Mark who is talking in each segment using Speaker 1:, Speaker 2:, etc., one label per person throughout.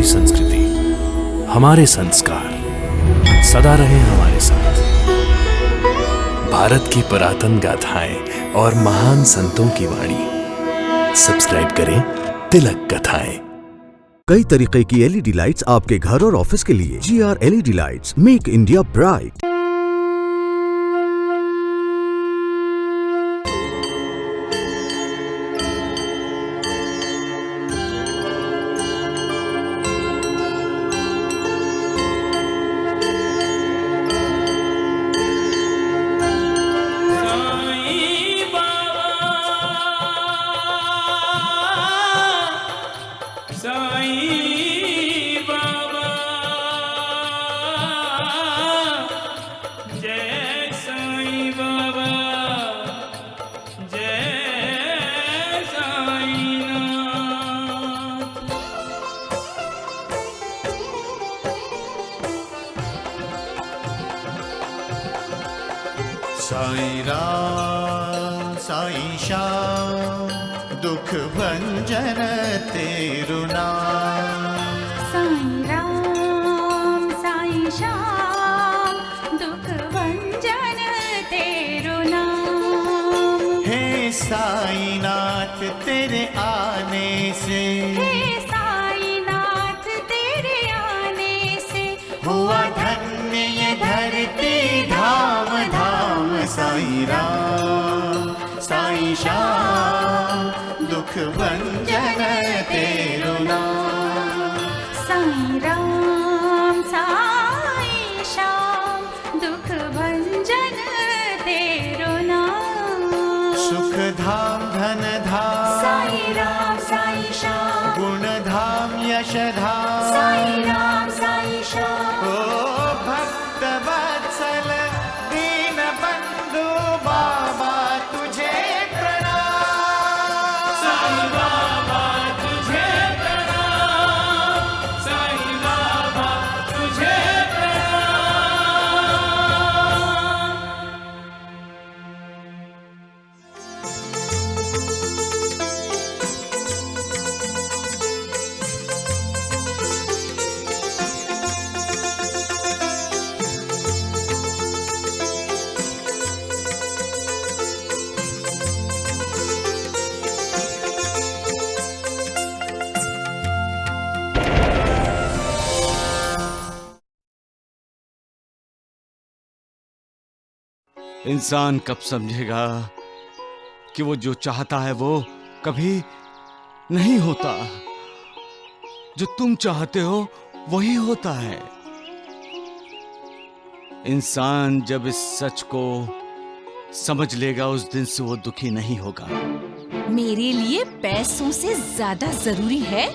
Speaker 1: हमारी संस्कृति, हमारे संस्कार सदा रहे हमारे साथ। भारत की पुरातन गाथाएं और महान संतों की वाणी। सब्सक्राइब करें तिलक कथाएं।
Speaker 2: कई तरीके की एलईडी लाइट्स आपके घर और ऑफिस के लिए। GR LED lights, make India bright.
Speaker 3: Sai Ram Sai Shyam दुख भंजन तेरु नाम।
Speaker 4: साईं राम साईं श्याम दुख भंजन तेरु नाम।
Speaker 3: हे साईं नाथ तेरे आने से,
Speaker 4: हे साईं नाथ तेरे आने से
Speaker 3: हुआ धन्य ये धरती धाम धाम। साईं राम साईं श्याम दुख भंजन तेरु नाम।
Speaker 4: साईं राम साईं श्याम दुख भंजन तेरु नाम।
Speaker 3: सुख धाम धन धाम
Speaker 4: साईं राम साईं श्याम।
Speaker 3: गुण धाम यश धाम
Speaker 4: साईं राम साईं श्याम।
Speaker 3: ओ भक्त वत्सल दीन बंधु बाबा तुझे प्रणाम। साईं बाबा तुझे प्रणाम। साईं बाबा तुझे प्रणाम।
Speaker 5: इंसान कब समझेगा कि वो जो चाहता है वो कभी नहीं होता। जो तुम चाहते हो वही होता है। इंसान जब इस सच को समझ लेगा उस दिन से वो दुखी नहीं होगा।
Speaker 6: मेरे लिए पैसों से ज्यादा जरूरी है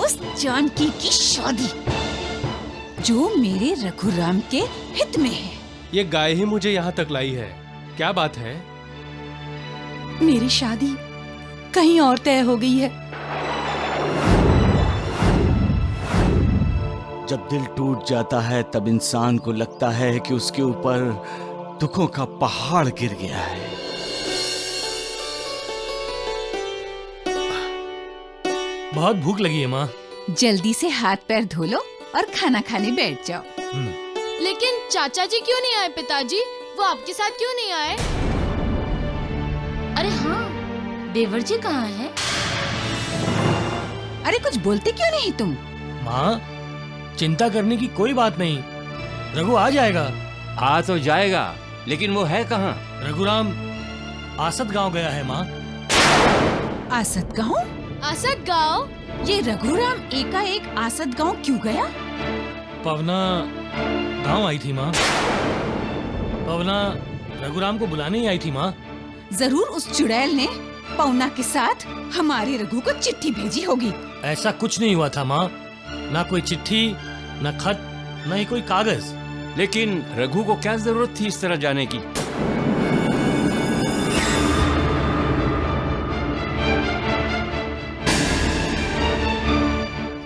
Speaker 6: उस जानकी की शादी जो मेरे रघुराम के हित में है।
Speaker 7: ये गाय ही मुझे यहाँ तक लाई है। क्या बात है?
Speaker 6: मेरी शादी कहीं और तय हो गई है।
Speaker 5: जब दिल टूट जाता है तब इंसान को लगता है कि उसके ऊपर दुखों का पहाड़ गिर गया है।
Speaker 7: बहुत भूख लगी है माँ।
Speaker 6: जल्दी से हाथ पैर धो लो और खाना खाने बैठ जाओ।
Speaker 8: लेकिन चाचा जी क्यों नहीं आए? पिताजी वो आपके साथ क्यों नहीं आए? अरे हाँ, देवर जी कहाँ हैं?
Speaker 6: अरे कुछ बोलते क्यों नहीं तुम?
Speaker 7: माँ, चिंता करने की कोई बात नहीं, रघु आ जाएगा।
Speaker 9: आ तो जाएगा, लेकिन वो है कहाँ?
Speaker 7: रघुराम आसत गांव गया है माँ।
Speaker 6: आसत गांव?
Speaker 8: आसत गांव?
Speaker 6: ये रघुराम एकाएक आसत गांव क्यों गया?
Speaker 7: पवना गांव आई थी माँ। पवना रघुराम को बुलाने ही आई थी माँ।
Speaker 6: जरूर उस चुड़ैल ने पवना के साथ हमारे रघु को चिट्ठी भेजी होगी।
Speaker 7: ऐसा कुछ नहीं हुआ था माँ। ना कोई चिट्ठी, ना खत, ना ही कोई कागज।
Speaker 9: लेकिन रघु को क्या जरूरत थी इस तरह जाने की?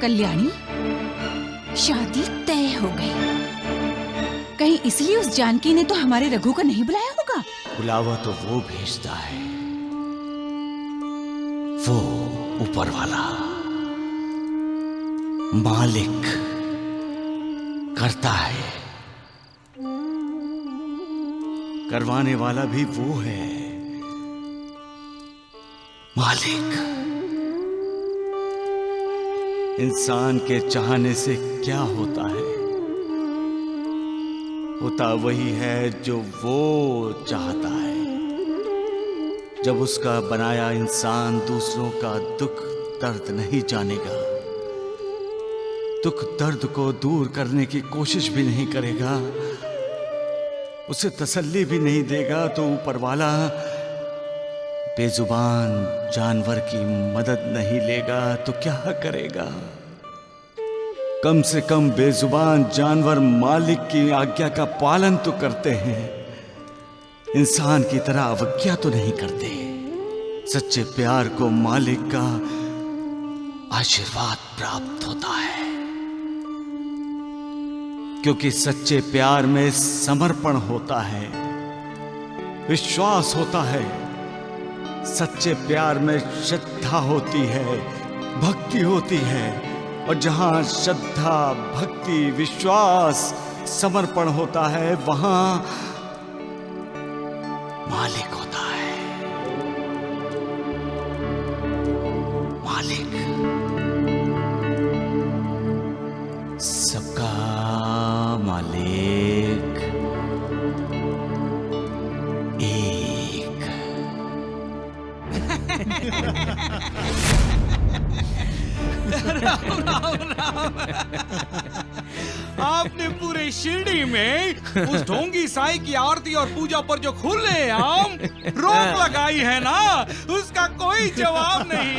Speaker 6: कल्याणी, शादी तय हो गई। कहीं इसलिए उस जानकी ने तो हमारे रघु को नहीं बुलाया होगा।
Speaker 5: बुलावा तो वो भेजता है, वो ऊपर वाला। मालिक करता है, करवाने वाला भी वो है। मालिक। इंसान के चाहने से क्या होता है? होता वही है जो वो चाहता है। जब उसका बनाया इंसान दूसरों का दुख दर्द नहीं जानेगा, दुख दर्द को दूर करने की कोशिश भी नहीं करेगा, उसे तसल्ली भी नहीं देगा, तो ऊपर वाला बेजुबान जानवर की मदद नहीं लेगा तो क्या करेगा? कम से कम बेजुबान जानवर मालिक की आज्ञा का पालन तो करते हैं, इंसान की तरह अवज्ञा तो नहीं करते। सच्चे प्यार को मालिक का आशीर्वाद प्राप्त होता है, क्योंकि सच्चे प्यार में समर्पण होता है, विश्वास होता है। सच्चे प्यार में श्रद्धा होती है, भक्ति होती है, और जहां श्रद्धा, भक्ति, विश्वास, समर्पण होता है, वहां मालिक होता है। मालिक सबका मालिक एक।
Speaker 10: राम राम राम। आपने पूरे शिरडी में उस ढोंगी साई की आरती और पूजा पर जो खुलेआम रोक लगाई है ना, उसका कोई जवाब नहीं।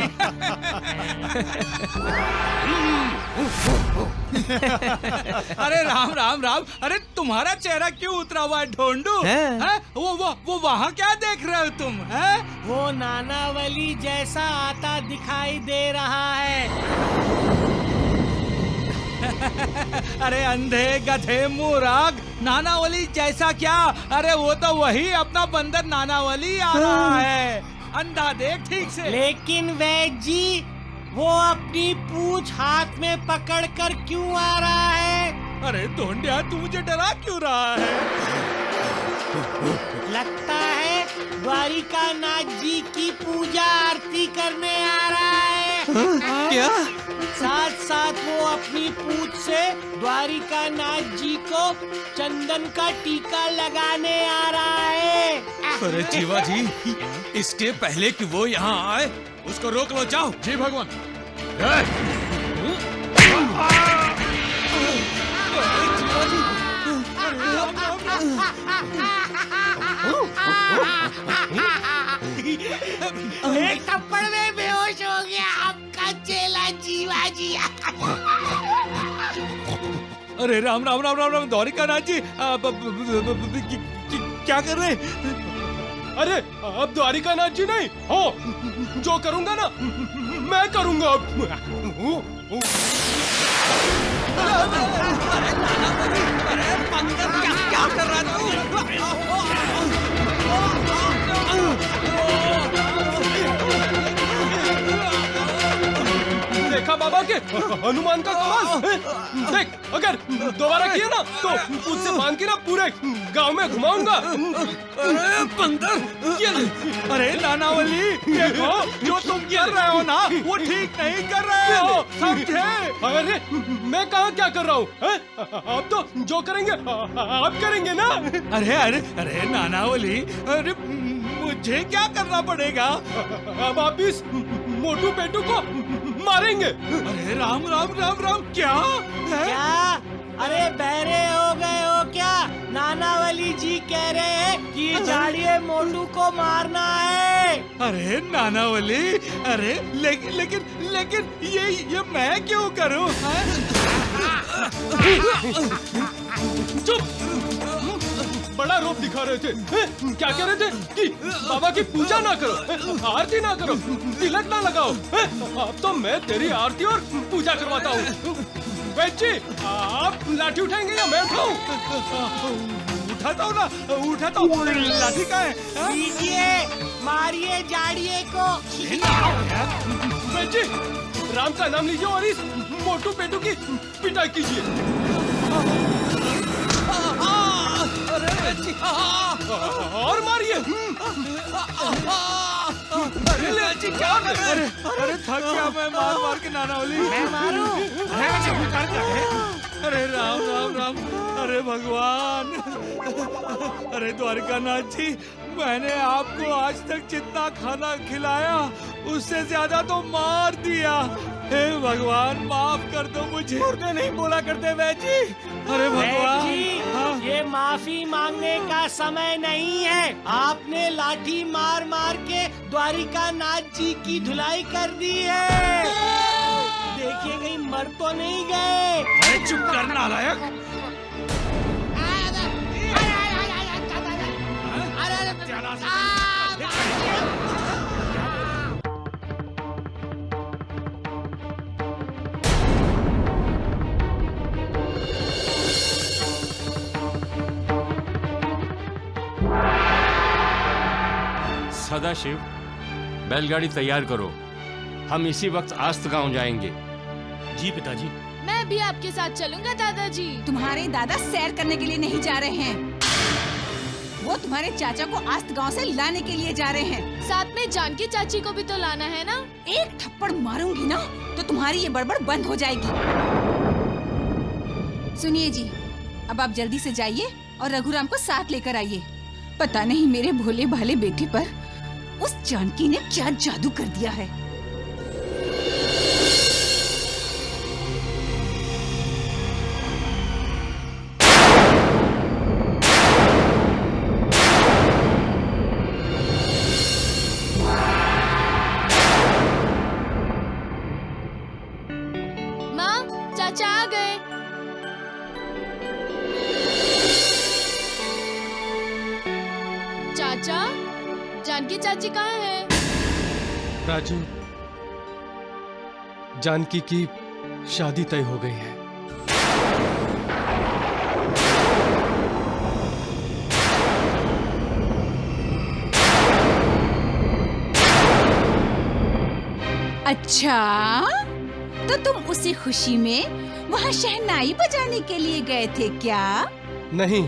Speaker 10: अरे राम राम राम। अरे तुम्हारा चेहरा क्यों उतरा हुआ है ढोंडू? वो वहाँ क्या देख रहे हो तुम? है
Speaker 11: वो नानावली जैसा आता दिखाई दे रहा है।
Speaker 10: अरे अंधे गधे मूर्ख, नानावली जैसा क्या? अरे वो तो वही अपना बंदर नानावली आ रहा है। अंधा देख ठीक से।
Speaker 11: लेकिन वैद्य जी, वो अपनी पूंछ हाथ में पकड़कर क्यों आ रहा है?
Speaker 10: अरे ढोंडिया, तू मुझे डरा क्यों रहा है?
Speaker 11: लगता है द्वारिका नाथ जी की पूजा आरती करने आ रहा है।
Speaker 10: क्या?
Speaker 11: साथ साथ वो अपनी पूंछ से द्वारिका नाथ जी को चंदन का टीका लगाने आ रहा है।
Speaker 10: अरे जीवा जी, इसके पहले कि वो यहाँ आए, उसको रोक लो। जाओ। जी भगवान।
Speaker 11: एक थप्पड़ में बेहोश हो गया आपका चेला जीवा जी।
Speaker 10: अरे राम राम राम राम राम। द्वारिका नाथ जी क्या कर रहे?
Speaker 12: अरे अब द्वारिका नाथ जी नहीं हो, जो करूंगा ना मैं करूंगा अब।
Speaker 10: क्या कर रहा तू?
Speaker 12: देखा बाबा के हनुमान का कमाल। देख, अगर दोबारा किया ना तो उससे बांध के ना पूरे गांव में घुमाऊंगा।
Speaker 10: अरे बंदर, अरे नानावली, देखो जो तुम कर रहे हो ना, वो ठीक नहीं कर रहे हो, समझे?
Speaker 12: अरे मैं कहाँ क्या कर रहा हूँ? आप तो जो करेंगे आप करेंगे ना।
Speaker 10: अरे अरे अरे नानावली, अरे मुझे क्या करना पड़ेगा?
Speaker 12: अब आप इस मोटू पेटू को मारेंगे।
Speaker 10: अरे राम राम राम राम। क्या?
Speaker 11: क्या? अरे बहरे हो गए हो क्या? नानावली जी कह रहे हैं कि झाड़िए मोटू को मारना है।
Speaker 10: अरे नानावली, अरे लेकिन ये मैं क्यों करूं?
Speaker 12: चुप! बड़ा रूप दिखा रहे थे। क्या कह रहे थे कि बाबा की पूजा ना करो, आरती ना करो, तिलक ना लगाओ। अब तो मैं तेरी आरती और पूजा करवाता हूँ। वैद्य जी, आप लाठी उठाएंगे या मैं उठाऊं?
Speaker 10: उठाता हूँ ना, उठाता हूँ। लाठी का है?
Speaker 11: लीजिए, मारिए झाड़िए को।
Speaker 12: वैद्य जी, राम का नाम लीजिए और इस मोटू पेटू की पिटाई कीजिए। और मारिए।
Speaker 10: अरे थक गया मैं मार मार के नानावली।
Speaker 11: मैं मारूं?
Speaker 10: अरे राम राम राम। अरे भगवान। अरे द्वारिकानाथ जी, मैंने आपको आज तक जितना खाना खिलाया उससे ज्यादा तो मार दिया। हे भगवान माफ कर दो मुझे। मुर्दे नहीं बोला करते वैद जी। अरे भगवान
Speaker 11: जी, ये माफी मांगने का समय नहीं है। आपने लाठी मार मार के द्वारिकानाथ जी की धुलाई कर दी है। देखिए कहीं मर तो नहीं गए।
Speaker 10: अरे चुप कर नालायक।
Speaker 9: सदाशिव, बैलगाड़ी तैयार करो, हम इसी वक्त आस्त गांव जाएंगे।
Speaker 7: जी पिताजी।
Speaker 8: मैं भी आपके साथ चलूंगा दादाजी।
Speaker 6: तुम्हारे दादा सैर करने के लिए नहीं जा रहे हैं, वो तुम्हारे चाचा को आस्त गांव से लाने के लिए जा रहे हैं।
Speaker 8: साथ में जानकी चाची को भी तो लाना है ना।
Speaker 6: एक थप्पड़ मारूंगी ना तो तुम्हारी ये बड़बड़ बंद हो जाएगी। सुनिए जी, अब आप जल्दी से जाइए और रघुराम को साथ लेकर आइए। पता नहीं मेरे भोले भाले बेटे पर उस जानकी ने क्या जादू कर दिया है।
Speaker 8: माँ, चाचा आ गए। चाचा, जानकी चाची कहाँ है?
Speaker 12: राजू, जानकी की शादी तय हो गई है।
Speaker 6: अच्छा, तो तुम उसी खुशी में वहाँ शहनाई बजाने के लिए गए थे क्या?
Speaker 12: नहीं,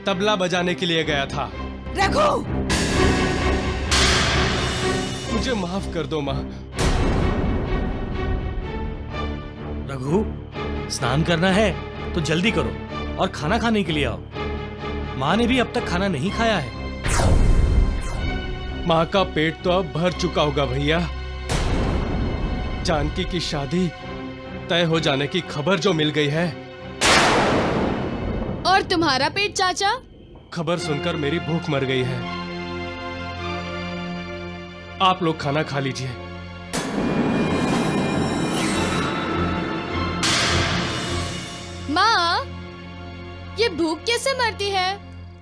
Speaker 12: तबला बजाने के लिए गया था।
Speaker 6: रघु!
Speaker 12: मुझे माफ कर दो माँ।
Speaker 7: रघु, स्नान करना है तो जल्दी करो और खाना खाने के लिए आओ। माँ ने भी अब तक खाना नहीं खाया है।
Speaker 12: माँ का पेट तो अब भर चुका होगा भैया। जानकी की शादी तय हो जाने की खबर जो मिल गई है।
Speaker 8: और तुम्हारा पेट चाचा?
Speaker 12: खबर सुनकर मेरी भूख मर गई है। आप लोग खाना खा लीजिए।
Speaker 8: माँ, ये भूख कैसे मरती है?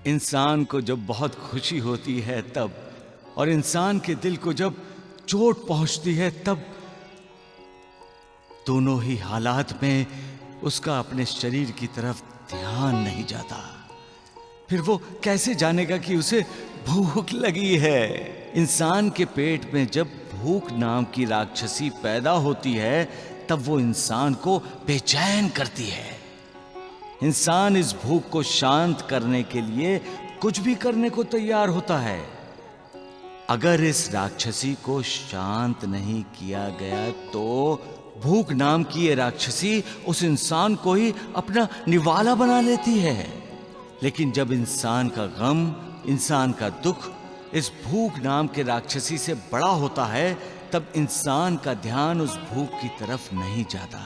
Speaker 5: इंसान को जब बहुत खुशी होती है तब, और इंसान के दिल को जब चोट पहुंचती है तब, दोनों ही हालात में उसका अपने शरीर की तरफ ध्यान नहीं जाता। फिर वो कैसे जानेगा कि उसे भूख लगी है? इंसान के पेट में जब भूख नाम की राक्षसी पैदा होती है तब वो इंसान को बेचैन करती है। इंसान इस भूख को शांत करने के लिए कुछ भी करने को तैयार होता है। अगर इस राक्षसी को शांत नहीं किया गया तो भूख नाम की ये राक्षसी उस इंसान को ही अपना निवाला बना लेती है। लेकिन जब इंसान का गम, इंसान का दुख इस भूख नाम के राक्षसी से बड़ा होता है तब इंसान का ध्यान उस भूख की तरफ नहीं जाता,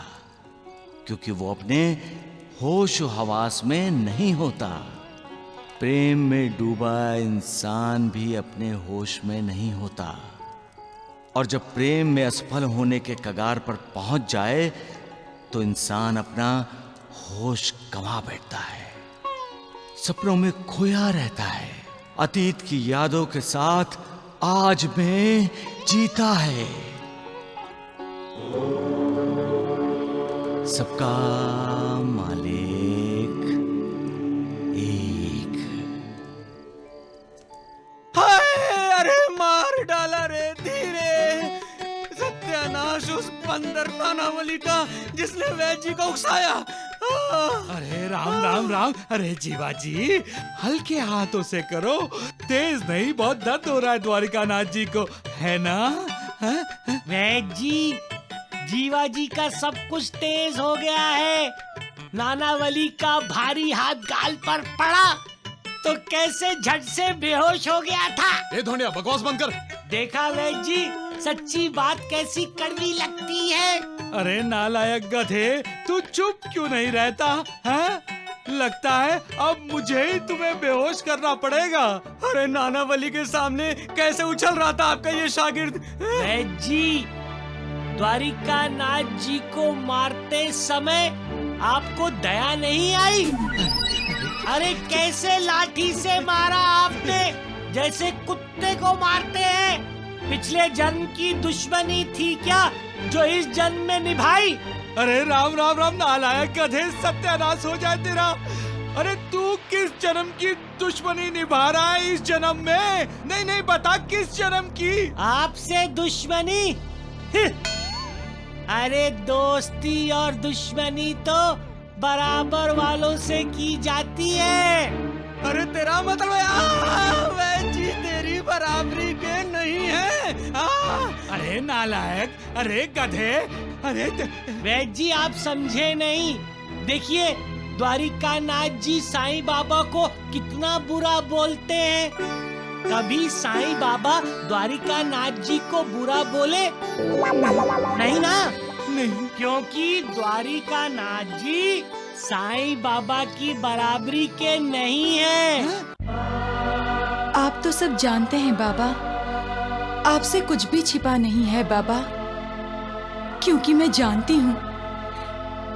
Speaker 5: क्योंकि वो अपने होश व हवास में नहीं होता। प्रेम में डूबा इंसान भी अपने होश में नहीं होता, और जब प्रेम में असफल होने के कगार पर पहुंच जाए तो इंसान अपना होश गंवा बैठता है, सपनों में खोया रहता है, अतीत की यादों के साथ आज में जीता है। सबका मालिक एक।
Speaker 10: हाय, अरे मार डाला रे धीरे, सत्यानाश उस बंदर नानावली का जिसने वैद्य जी को उकसाया। अरे राम राम राम। अरे जीवा जी हल्के हाथों से करो, तेज नहीं, बहुत दर्द हो रहा है द्वारिकानाथ जी को, है ना?
Speaker 11: वैद्य जी, जीवा जी का सब कुछ तेज हो गया है। नानावली का भारी हाथ गाल पर पड़ा तो कैसे झट से बेहोश हो गया था।
Speaker 12: ए धोनिया बकवास बंद कर।
Speaker 11: देखा वैद्य जी, सच्ची बात कैसी कड़वी लगती है।
Speaker 10: अरे नालायक गधे, तू चुप क्यों नहीं रहता है? लगता है अब मुझे ही तुम्हें बेहोश करना पड़ेगा। अरे नानावली के सामने कैसे उछल रहा था आपका ये शागिर्द।
Speaker 11: वैद्य जी, द्वारिकानाथ जी को मारते समय आपको दया नहीं आई? अरे कैसे लाठी से मारा आपने, जैसे कुत्ते को मारते हैं। पिछले जन्म की दुश्मनी थी क्या जो इस जन्म में निभाई?
Speaker 10: अरे राम राम राम नालायक गधे, सत्यानाश हो जाए तेरा। अरे तू किस जन्म की दुश्मनी निभा रहा है इस जन्म में? नहीं नहीं बता किस जन्म की?
Speaker 11: आपसे दुश्मनी? अरे दोस्ती और दुश्मनी तो बराबर वालों से की जाती है।
Speaker 10: अरे तेरा मतलब है वैद्य जी तेरी बराबरी के नहीं है। अरे नालायक, अरे गधे, अरे
Speaker 11: वैद्य जी आप समझे नहीं। देखिए द्वारिकानाथ जी साईं बाबा को कितना बुरा बोलते हैं। कभी साईं बाबा द्वारिकानाथ जी को बुरा बोले नहीं ना?
Speaker 10: नहीं,
Speaker 11: क्योंकि द्वारिकानाथ जी साईं बाबा की बराबरी के नहीं है।
Speaker 6: आप तो सब जानते हैं बाबा, आपसे कुछ भी छिपा नहीं है बाबा, क्योंकि मैं जानती हूँ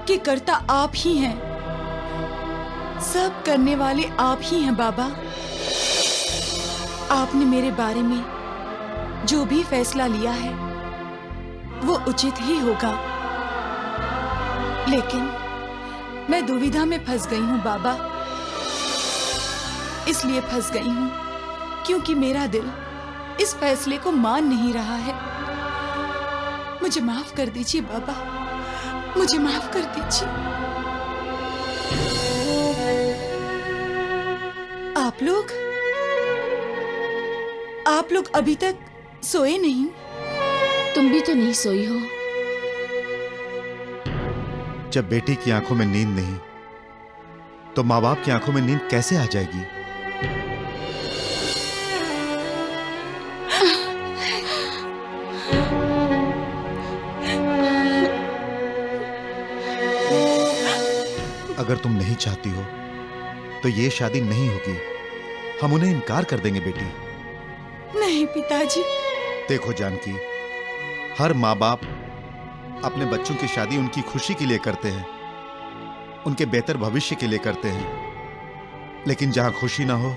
Speaker 6: कि कर्ता आप ही हैं, सब करने वाले आप ही हैं बाबा। आपने मेरे बारे में जो भी फैसला लिया है वो उचित ही होगा, लेकिन मैं दुविधा में फंस गई हूँ बाबा। इसलिए फंस गई हूँ क्योंकि मेरा दिल इस फैसले को मान नहीं रहा है। मुझे माफ कर दीजिए बाबा, मुझे माफ कर दीजिए। आप लोग अभी तक सोए नहीं?
Speaker 8: तुम भी तो नहीं सोई हो।
Speaker 13: जब बेटी की आंखों में नींद नहीं तो माँ बाप की आंखों में नींद कैसे आ जाएगी? अगर तुम नहीं चाहती हो तो ये शादी नहीं होगी, हम उन्हें इनकार कर देंगे बेटी।
Speaker 6: नहीं पिताजी।
Speaker 13: देखो जानकी, हर माँ बाप अपने बच्चों की शादी उनकी खुशी के लिए करते हैं, उनके बेहतर भविष्य के लिए करते हैं, लेकिन जहां खुशी ना हो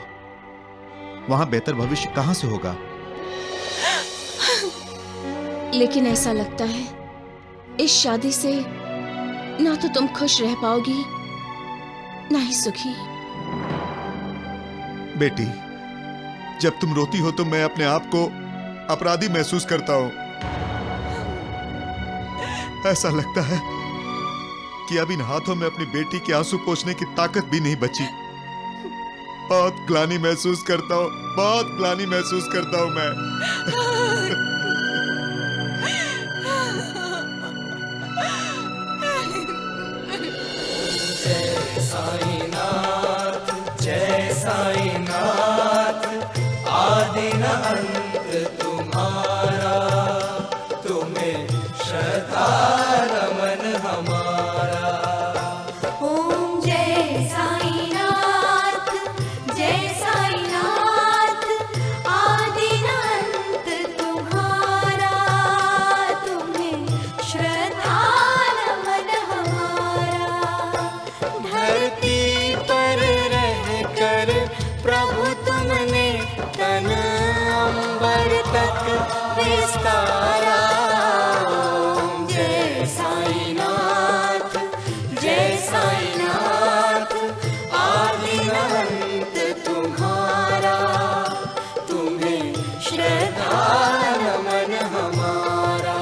Speaker 13: वहां बेहतर भविष्य कहां से होगा?
Speaker 8: लेकिन ऐसा लगता है इस शादी से ना तो तुम खुश रह पाओगी ना ही सुखी।
Speaker 13: बेटी, जब तुम रोती हो तो मैं अपने आप को अपराधी महसूस करता हूं। ऐसा लगता है कि अब इन हाथों में अपनी बेटी के आंसू पोंछने की ताकत भी नहीं बची। बहुत ग्लानि महसूस करता हूं, बहुत ग्लानि महसूस करता हूं मैं।
Speaker 3: जय साईनाथ, जय साईनाथ, आदि न अंत तुम्हारा, तुम्हें श्रद्धा रमन हमारा।
Speaker 4: ओम जय साईनाथ, जय साईनाथ, आदि न अंत तुम्हारा, तुम्हें श्रद्धा रमन हमारा।
Speaker 3: धरती पर रहकर प्रभु तुमने तन अंबर तक विस्तारा। ओम जय साईनाथ, जय साईनाथ, आदि न अंत तुम्हारा, तुम्हें श्रद्धा नमन हमारा।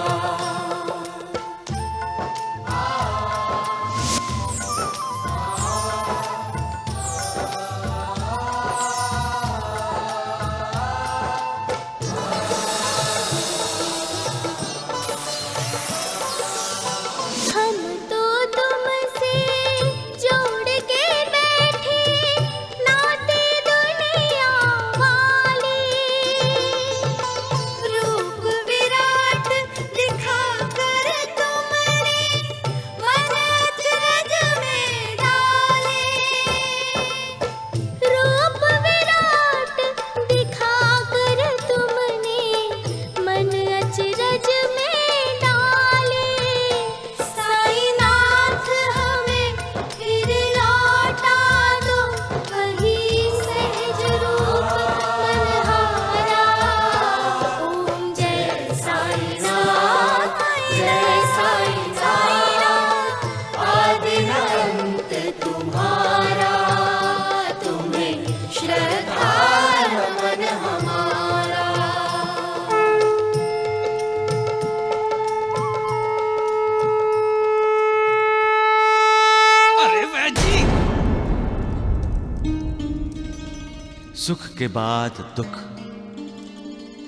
Speaker 5: सुख के बाद दुख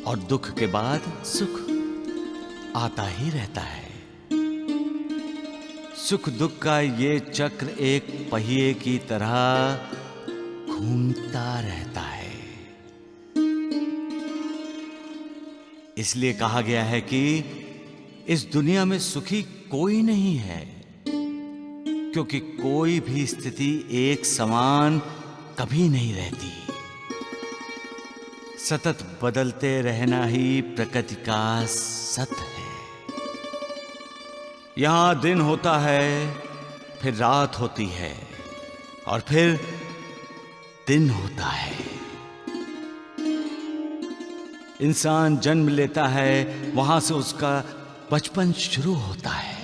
Speaker 5: और दुख के बाद सुख आता ही रहता है। सुख दुख का ये चक्र एक पहिए की तरह घूमता रहता है। इसलिए कहा गया है कि इस दुनिया में सुखी कोई नहीं है, क्योंकि कोई भी स्थिति एक समान कभी नहीं रहती। सतत बदलते रहना ही प्रकृति का सत्य है। यहां दिन होता है, फिर रात होती है और फिर दिन होता है। इंसान जन्म लेता है, वहां से उसका बचपन शुरू होता है।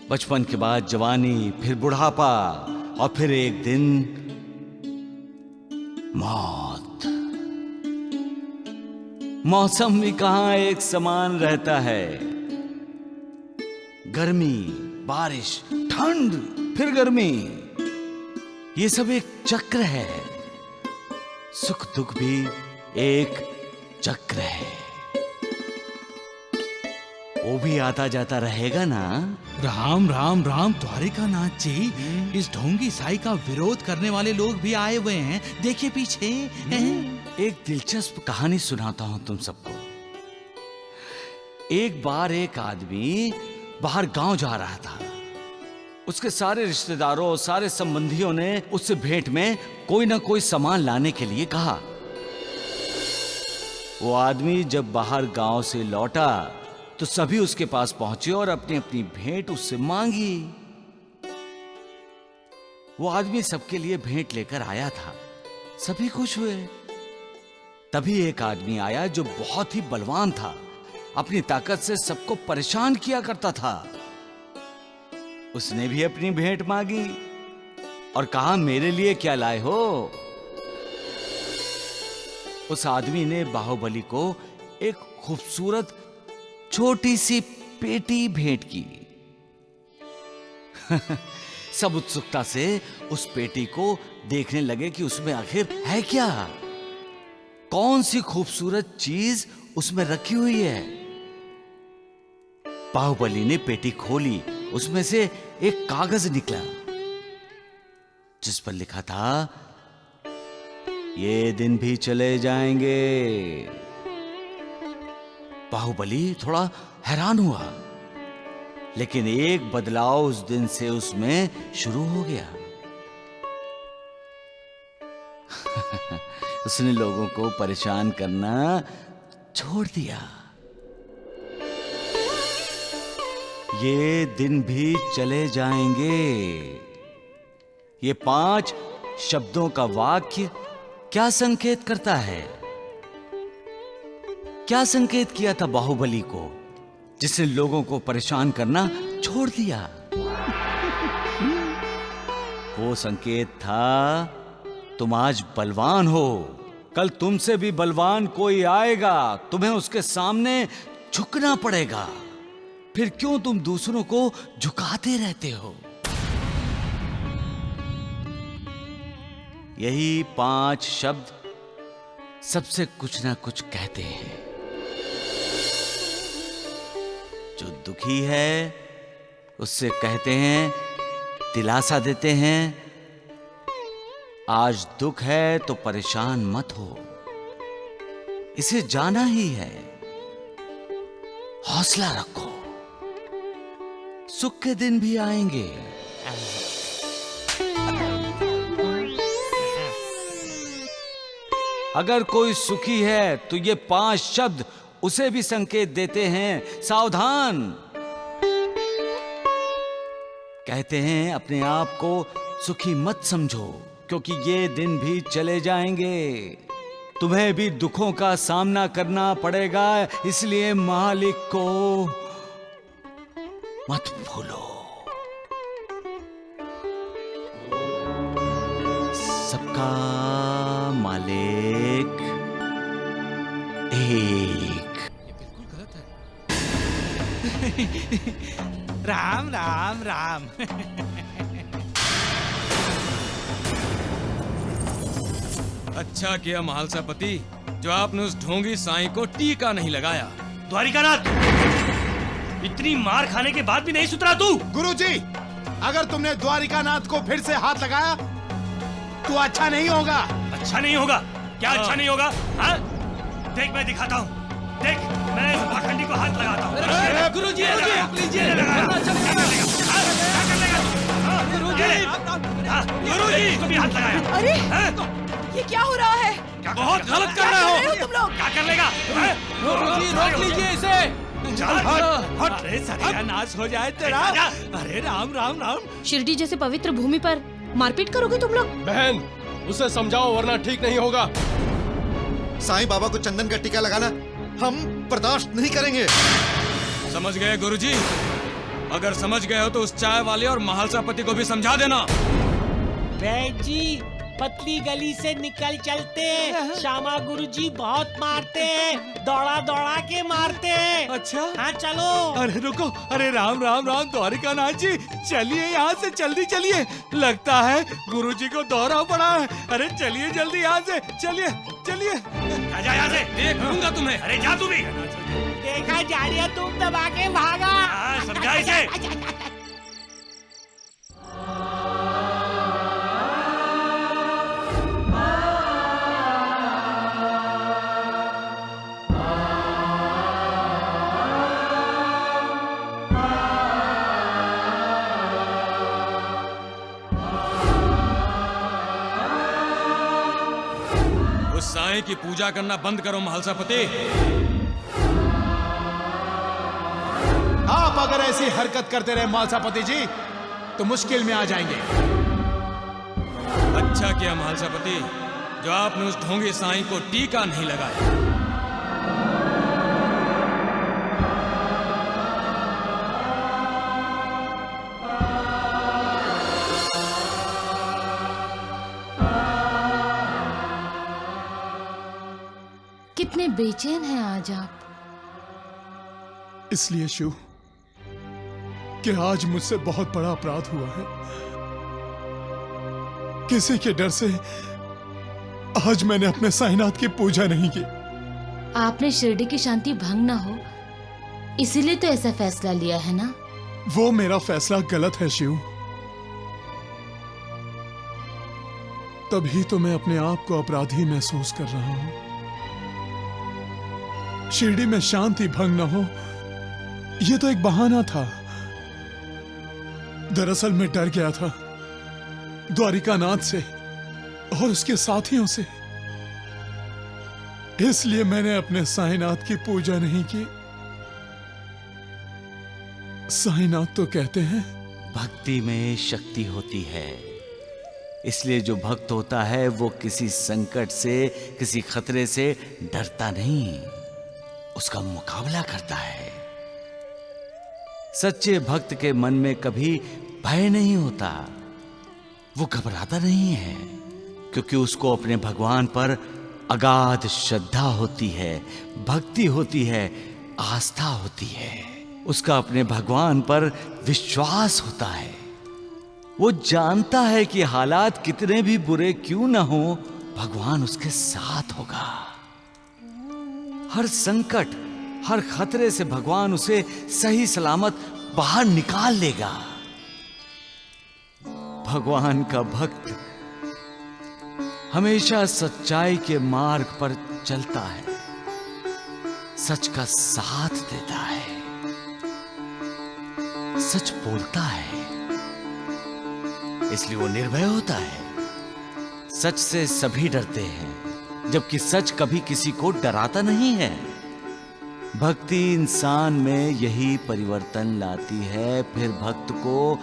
Speaker 5: बचपन के बाद जवानी, फिर बुढ़ापा और फिर एक दिन मौत। मौसम भी कहां एक समान रहता है। गर्मी, बारिश, ठंड, फिर गर्मी, ये सब एक चक्र है। सुख दुख भी एक चक्र है। वो भी आता जाता रहेगा ना।
Speaker 10: राम राम राम द्वारिकानाथ जी, इस ढोंगी साई का विरोध करने वाले लोग भी आए हुए हैं। देखिए पीछे।
Speaker 5: एक दिलचस्प कहानी सुनाता हूं तुम सबको। एक बार एक आदमी बाहर गांव जा रहा था। उसके सारे रिश्तेदारों, सारे संबंधियों ने उससे भेंट में कोई ना कोई सामान लाने के लिए कहा। वो आदमी जब बाहर गांव से लौटा तो सभी उसके पास पहुंचे और अपनी अपनी भेंट उससे मांगी। वो आदमी सबके लिए भेंट लेकर आया था। सभी खुश हुए। तभी एक आदमी आया जो बहुत ही बलवान था, अपनी ताकत से सबको परेशान किया करता था। उसने भी अपनी भेंट मांगी और कहा, मेरे लिए क्या लाए हो? उस आदमी ने बाहुबली को एक खूबसूरत छोटी सी पेटी भेंट की। सब उत्सुकता से उस पेटी को देखने लगे कि उसमें आखिर है क्या, कौन सी खूबसूरत चीज उसमें रखी हुई है। बाहुबली ने पेटी खोली। उसमें से एक कागज निकला जिस पर लिखा था, ये दिन भी चले जाएंगे। बाहुबली थोड़ा हैरान हुआ, लेकिन एक बदलाव उस दिन से उसमें शुरू हो गया। उसने लोगों को परेशान करना छोड़ दिया। ये दिन भी चले जाएंगे, ये 5 शब्दों का वाक्य क्या संकेत करता है? क्या संकेत किया था बाहुबली को, जिसने लोगों को परेशान करना छोड़ दिया? वो संकेत था, तुम आज बलवान हो, कल तुमसे भी बलवान कोई आएगा, तुम्हें उसके सामने झुकना पड़ेगा। फिर क्यों तुम दूसरों को झुकाते रहते हो? यही 5 शब्द सबसे कुछ ना कुछ कहते हैं। जो दुखी है उससे कहते हैं, दिलासा देते हैं, आज दुख है तो परेशान मत हो, इसे जाना ही है, हौसला रखो, सुख के दिन भी आएंगे। अगर कोई सुखी है तो ये 5 शब्द उसे भी संकेत देते हैं, सावधान। कहते हैं, अपने आप को सुखी मत समझो, क्योंकि ये दिन भी चले जाएंगे। तुम्हें भी दुखों का सामना करना पड़ेगा, इसलिए मालिक को मत भूलो। सबका मालिक एक।
Speaker 10: ये बिल्कुल गलत है। राम राम राम।
Speaker 5: अच्छा किया महालसापति जो आपने उस ढोंगी साईं को टीका नहीं लगाया।
Speaker 7: द्वारिकानाथ, इतनी मार खाने के बाद भी नहीं सुधरा तू?
Speaker 14: गुरुजी, अगर तुमने द्वारिकानाथ को फिर से हाथ लगाया तो अच्छा नहीं होगा।
Speaker 7: अच्छा नहीं होगा? क्या अच्छा नहीं होगा? हाँ? देख मैं दिखाता हूँ। देख मैं इस पाखंडी को हाथ लगाता हूँ।
Speaker 12: गुरुजी,
Speaker 7: गुरुजी इसको भी हाथ लगाया।
Speaker 6: अरे ये क्या हो रहा है?
Speaker 7: क्या बहुत गलत कर रहे हो
Speaker 6: तुम लोग?
Speaker 7: क्या कर लेगा?
Speaker 12: गुरुजी रोक लीजिए इसे।
Speaker 7: चल हट।
Speaker 10: अरे सत्यानाश हो जाए तेरा। अरे राम राम राम।
Speaker 8: शिरडी जैसे पवित्र भूमि पर मारपीट करोगे तुम लोग?
Speaker 12: बहन उसे समझाओ वरना ठीक नहीं होगा।
Speaker 13: साईं बाबा को चंदन का टीका लगाना हम बर्दाश्त नहीं करेंगे।
Speaker 5: समझ गए गुरुजी? अगर समझ गए हो तो उस चाय वाले और महालसापति को भी समझा देना।
Speaker 11: बैद जी पतली गली से निकल चलते हैं। श्यामा गुरुजी बहुत मारते हैं, दौड़ा दौड़ा के मारते हैं।
Speaker 10: अच्छा
Speaker 11: हाँ चलो।
Speaker 10: अरे रुको, अरे राम राम राम द्वारिकानाथ जी, चलिए यहाँ से जल्दी चलिए। लगता है गुरुजी को दौरा पड़ा है। अरे चलिए जल्दी यहाँ से, चलिए चलिए।
Speaker 7: जा यहाँ से,
Speaker 5: देख लूंगा तुम्हें।
Speaker 7: अरे जा तू भी।
Speaker 11: देखा जाड़िया तुम दबा के भागा।
Speaker 7: समझा इसे।
Speaker 5: उस साईं की पूजा करना बंद करो महालसापति।
Speaker 14: आप अगर ऐसी हरकत करते रहे महालसापति जी तो मुश्किल में आ जाएंगे।
Speaker 5: अच्छा किया महालसापति जो आपने उस ढोंगी साईं को टीका नहीं लगाया।
Speaker 8: कितने बेचैन हैं आज आप?
Speaker 15: इसलिए शिव कि आज मुझसे बहुत बड़ा अपराध हुआ है। किसी के डर से आज मैंने अपने साईनाथ की पूजा नहीं की।
Speaker 8: आपने शिरडी की शांति भंग ना हो इसीलिए तो ऐसा फैसला लिया है ना?
Speaker 15: वो मेरा फैसला गलत है शिव। तभी तो मैं अपने आप को अपराधी महसूस कर रहा हूं। शिरडी में शांति भंग न हो ये तो एक बहाना था। दरअसल मैं डर गया था द्वारिकानाथ से और उसके साथियों से। इसलिए मैंने अपने साईनाथ की पूजा नहीं की। साईनाथ तो कहते हैं
Speaker 5: भक्ति में शक्ति होती है, इसलिए जो भक्त होता है वो किसी संकट से, किसी खतरे से डरता नहीं, उसका मुकाबला करता है। सच्चे भक्त के मन में कभी भय नहीं होता, वो घबराता नहीं है, क्योंकि उसको अपने भगवान पर अगाध श्रद्धा होती है, भक्ति होती है, आस्था होती है। उसका अपने भगवान पर विश्वास होता है। वो जानता है कि हालात कितने भी बुरे क्यों ना हो, भगवान उसके साथ होगा। हर संकट, हर खतरे से भगवान उसे सही सलामत बाहर निकाल लेगा। भगवान का भक्त हमेशा सच्चाई के मार्ग पर चलता है, सच का साथ देता है, सच बोलता है, इसलिए वो निर्भय होता है। सच से सभी डरते हैं, जबकि सच कभी किसी को डराता नहीं है। भक्ति इंसान में यही परिवर्तन लाती है। फिर भक्त को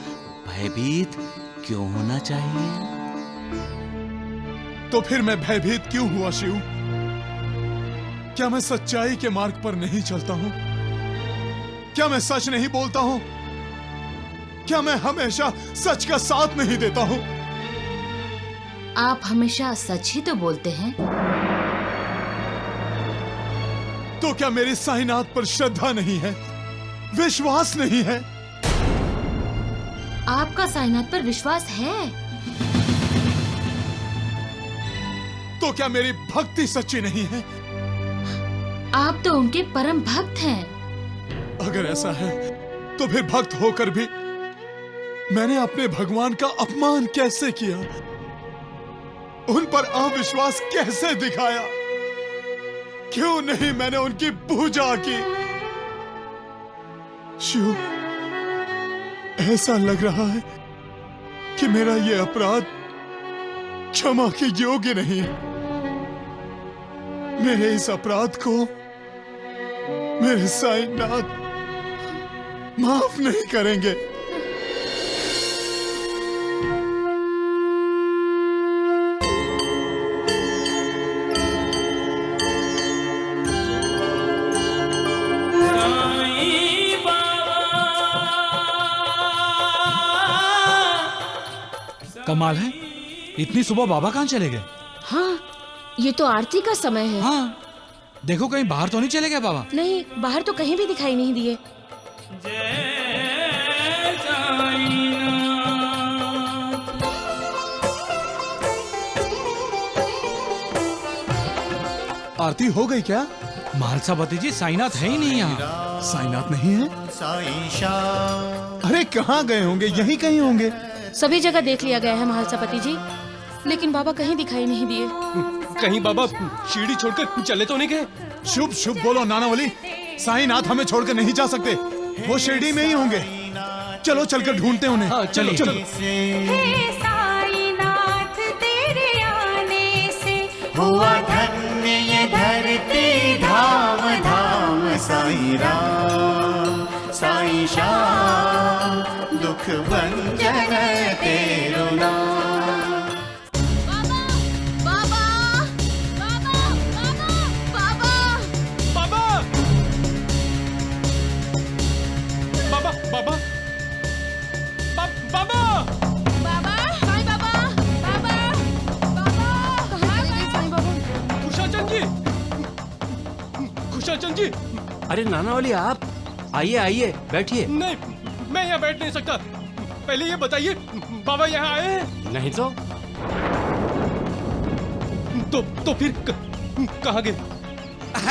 Speaker 5: भयभीत क्यों होना चाहिए?
Speaker 15: तो फिर मैं भयभीत क्यों हुआ शिव? क्या मैं सच्चाई के मार्ग पर नहीं चलता हूं? क्या मैं सच नहीं बोलता हूं? क्या मैं हमेशा सच का साथ नहीं देता हूं?
Speaker 8: आप हमेशा सच ही तो बोलते हैं।
Speaker 15: तो क्या मेरी साईनाथ पर श्रद्धा नहीं है, विश्वास नहीं है?
Speaker 8: आपका साईनाथ पर विश्वास है
Speaker 15: तो क्या मेरी भक्ति सच्ची नहीं है?
Speaker 16: आप तो उनके परम भक्त हैं।
Speaker 15: अगर ऐसा है तो फिर भक्त होकर भी मैंने अपने भगवान का अपमान कैसे किया? उन पर अविश्वास कैसे दिखाया? क्यों नहीं मैंने उनकी पूजा की? शिव, ऐसा लग रहा है कि मेरा ये अपराध क्षमा के योग्य नहीं है। मेरे इस अपराध को मेरे साईनाथ माफ नहीं करेंगे।
Speaker 10: कमाल है, इतनी सुबह बाबा कहाँ चले गए?
Speaker 8: हाँ, ये तो आरती का समय है।
Speaker 10: हाँ, देखो कहीं बाहर तो नहीं चले गए बाबा?
Speaker 8: नहीं, बाहर तो कहीं भी दिखाई नहीं दिए।
Speaker 15: आरती हो गई क्या?
Speaker 10: महालसापति जी, साईनाथ है ही नहीं यहाँ।
Speaker 15: साईनाथ नहीं है? अरे कहाँ गए होंगे? यहीं कहीं होंगे।
Speaker 8: सभी जगह देख लिया गया है महालसापति जी, लेकिन बाबा कहीं दिखाई नहीं दिए।
Speaker 12: कहीं बाबा सीढ़ी छोड़कर चले तो नहीं गए?
Speaker 15: शुभ शुभ बोलो नानावली, साईनाथ हमें छोड़कर नहीं जा सकते। वो शिरडी में ही होंगे। चलो चलकर ढूंढते हैं उन्हें।
Speaker 12: हाँ, चलो
Speaker 15: चलो।
Speaker 4: हे साईनाथ, तेरे आने से
Speaker 3: हुआ धन्य ये धरती, धाम धाम साई राम साई श्याम, दुख भंजन तेरो नाम।
Speaker 12: बाबा खुशाचंद जी।
Speaker 9: अरे नानावली, आप आइए आइए, बैठिए।
Speaker 12: नहीं, मैं यहाँ बैठ नहीं सकता। पहले ये बताइए, बाबा यहाँ आए हैं?
Speaker 9: नहीं
Speaker 12: तो फिर कहाँ गए?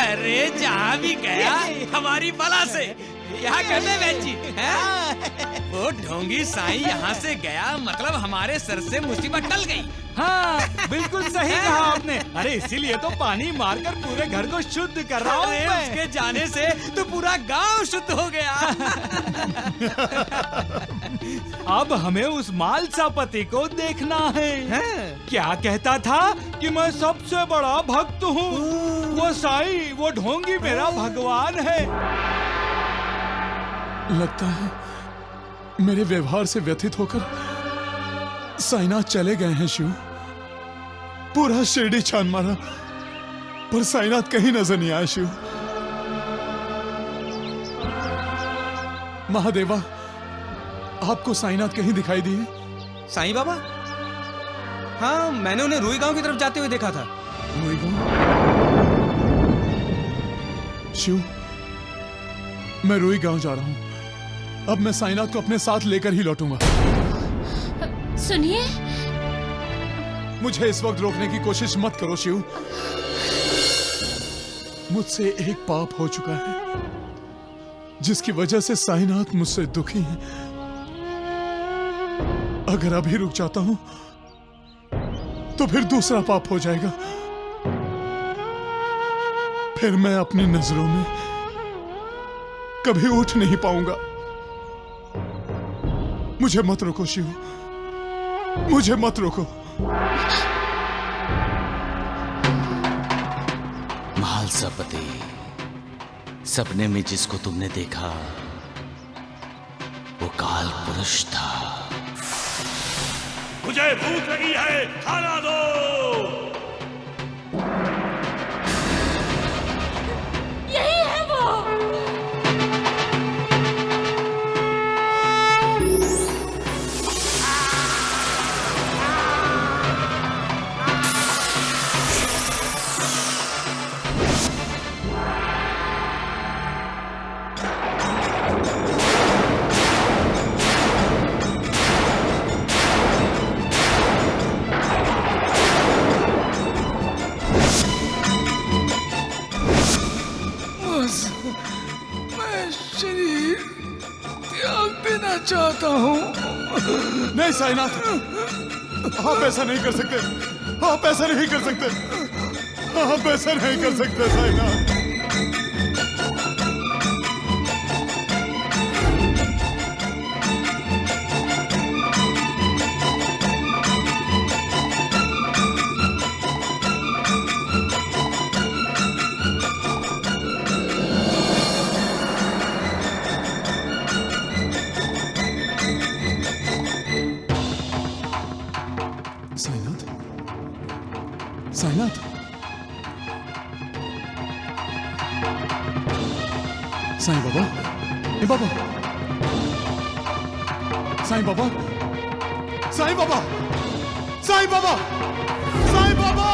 Speaker 11: अरे जहाँ भी गया हमारी बला से। यहाँ कहते बहन जी हैं? वो ढोंगी साईं यहाँ से गया, मतलब हमारे सर से मुसीबत टल गई।
Speaker 5: हाँ, बिल्कुल सही कहा आपने। अरे इसीलिए तो पानी मारकर पूरे घर को शुद्ध कर रहा हूँ
Speaker 11: अरे
Speaker 5: मैं।
Speaker 11: उसके जाने से तो पूरा गांव शुद्ध हो गया।
Speaker 5: अब हमें उस मालसापति को देखना है। क्या कहता था कि मैं सबसे बड़ा भक्त हूँ। वो साईं, वो ढोंगी मेरा भगवान है।
Speaker 15: लगता है मेरे व्यवहार से व्यथित होकर साईनाथ चले गए हैं। शिव, पूरा शिरडी छान मारा पर साईनाथ कहीं नजर नहीं आया। शिव, महादेवा, आपको साईनाथ कहीं दिखाई दिए?
Speaker 11: साईं बाबा? हाँ, मैंने उन्हें रुई गांव की तरफ जाते हुए देखा था।
Speaker 15: रुई गांव? शिव, मैं रुई गांव जा रहा हूं। अब मैं साईनाथ को अपने साथ लेकर ही लौटूंगा।
Speaker 8: सुनिए,
Speaker 15: मुझे इस वक्त रोकने की कोशिश मत करो शिव। मुझसे एक पाप हो चुका है जिसकी वजह से साईनाथ मुझसे दुखी हैं। अगर अभी रुक जाता हूं तो फिर दूसरा पाप हो जाएगा। फिर मैं अपनी नजरों में कभी उठ नहीं पाऊंगा। मुझे मत रोको शिव, मुझे मत रोको।
Speaker 11: महालसापति, सपने में जिसको तुमने देखा वो काल पुरुष था।
Speaker 17: मुझे भूख लगी है, खाना दो।
Speaker 4: यही है वो।
Speaker 15: चाहता हूँ। नहीं साईनाथ, आप ऐसा नहीं कर सकते, आप ऐसा नहीं कर सकते, आप ऐसा नहीं कर सकते साईनाथ। साईनाथ, साईं बाबा, ए बाबा, साईं बाबा, साईं बाबा, साईं बाबा, साईं बाबा।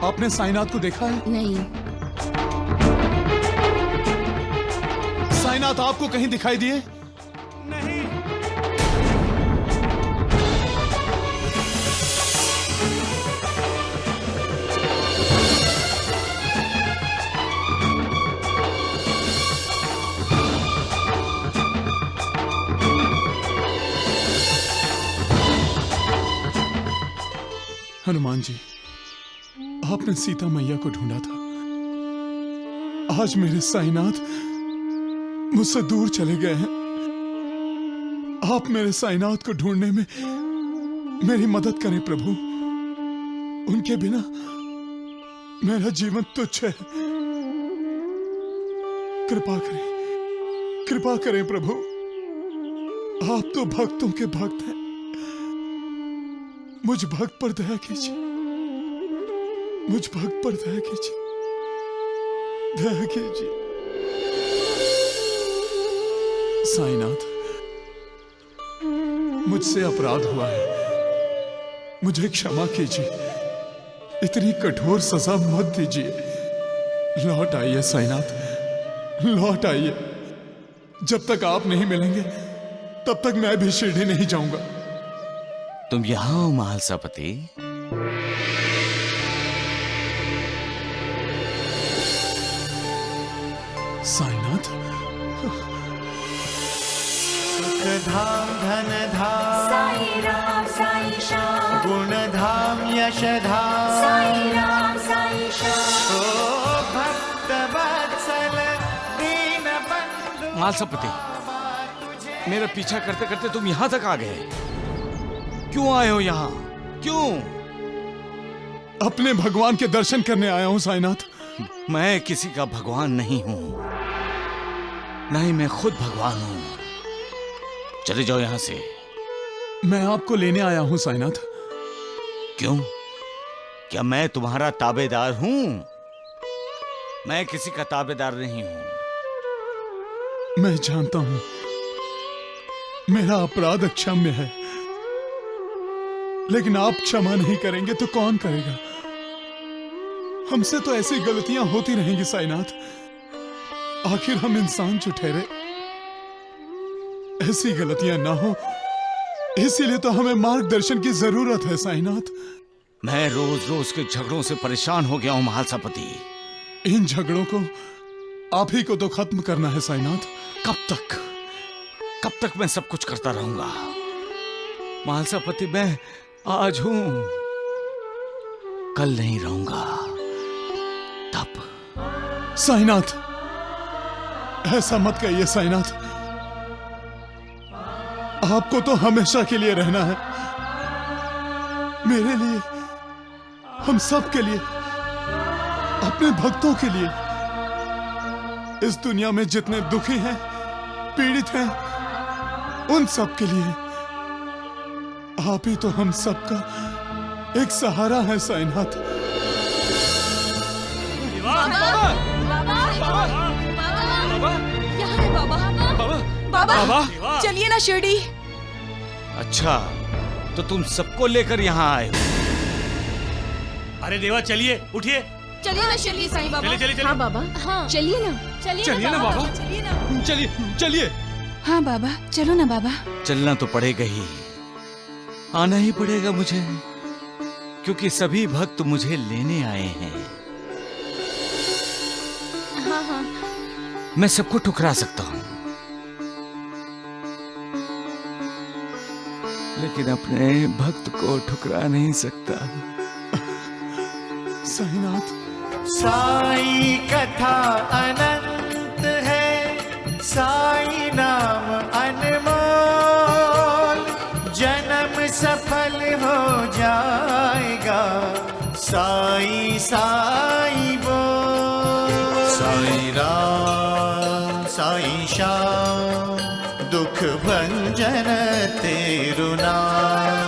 Speaker 15: आपने साईनाथ को देखा है?
Speaker 8: नहीं।
Speaker 15: साईनाथ आपको कहीं दिखाई दिए?
Speaker 11: नहीं।
Speaker 15: हनुमान जी, आपने सीता मैया को ढूंढा था, आज मेरे साईनाथ मुझसे दूर चले गए हैं। आप मेरे साईनाथ को ढूंढने में मेरी मदद करें प्रभु। उनके बिना मेरा जीवन तुच्छ है। कृपा करें, कृपा करें प्रभु। आप तो भक्तों के भक्त हैं, मुझ भक्त पर दया कीजिए, मुझ भक्त पर दया कीजिए, दया कीजिए। साईनाथ, मुझसे अपराध हुआ है, मुझे क्षमा कीजिए। इतनी कठोर सजा मत दीजिए। लौट आइए साईनाथ, लौट आइए। जब तक आप नहीं मिलेंगे तब तक मैं भी शिरडी नहीं जाऊंगा।
Speaker 5: तुम यहां हो महालसापति?
Speaker 15: साईनाथ,
Speaker 3: सुख धाम धन धाम
Speaker 4: साई राम साई श्याम,
Speaker 3: गुण धाम यश धाम
Speaker 4: साई राम साई श्याम।
Speaker 3: ओ भक्त वत्सल दीन बंधु।
Speaker 5: महालसापति, मेरा पीछा करते करते तुम यहां तक आ गए। क्यों आए हो यहां? क्यों?
Speaker 15: अपने भगवान के दर्शन करने आया हूं साईनाथ।
Speaker 5: मैं किसी का भगवान नहीं हूं, नहीं मैं खुद भगवान हूं। चले जाओ यहां से।
Speaker 15: मैं आपको लेने आया हूं साईनाथ।
Speaker 5: क्यों? क्या मैं तुम्हारा ताबेदार हूं? मैं किसी का ताबेदार नहीं हूं।
Speaker 15: मैं जानता हूं मेरा अपराध अक्षम्य है, लेकिन आप क्षमा नहीं करेंगे तो कौन करेगा? हमसे तो ऐसी गलतियां होती रहेंगी साईनाथ। आखिर हम इंसान जो ठहरे, ऐसी गलतियां ना हो, इसीलिए तो हमें मार्गदर्शन की जरूरत है साईनाथ।
Speaker 5: मैं रोज रोज के झगड़ों से परेशान हो गया हूं महालसापति।
Speaker 15: इन झगड़ों को आप ही को तो खत्म करना है साईनाथ।
Speaker 5: कब तक मैं सब कुछ करता रहूंगा? महालसापति, मैं आज हूं, कल नहीं रहूंगा। तब
Speaker 15: साईनाथ, ऐसा मत कहिए साईनाथ। आपको तो हमेशा के लिए रहना है, मेरे लिए, हम सब के लिए, अपने भक्तों के लिए। इस दुनिया में जितने दुखी हैं, पीड़ित हैं, उन सब के लिए आप ही तो हम सबका एक सहारा है साईनाथ।
Speaker 6: यहाँ है बाबा। बाबा, चलिए ना शिरडी।
Speaker 5: अच्छा, तो तुम सबको लेकर यहाँ आए हो?
Speaker 7: अरे देवा, चलिए, उठिए।
Speaker 8: चलिए ना शिरडी साईं बाबा।
Speaker 7: चलिए, चलिए, चलिए।
Speaker 8: हाँ बाबा, हाँ चलिए ना,
Speaker 12: चलिए ना बाबा,
Speaker 6: चलिए ना,
Speaker 12: चलिए चलिए।
Speaker 6: हाँ बाबा, चलो ना बाबा।
Speaker 5: चलना तो पड़ेगा ही, आना ही पड़ेगा मुझे। क्योंकि सभी भक्त मुझे लेने आए हैं।
Speaker 8: हाँ हाँ।
Speaker 5: मैं सबको ठुकरा सकता हूं, लेकिन अपने भक्त को ठुकरा नहीं सकता।
Speaker 15: साईनाथ।
Speaker 3: साई कथा अनंत है, साई नाम अनमोल, जन्म सफल हो जाएगा, साई साई बोल। साई राम साई श्याम, दुख भंजन तेरु नाम।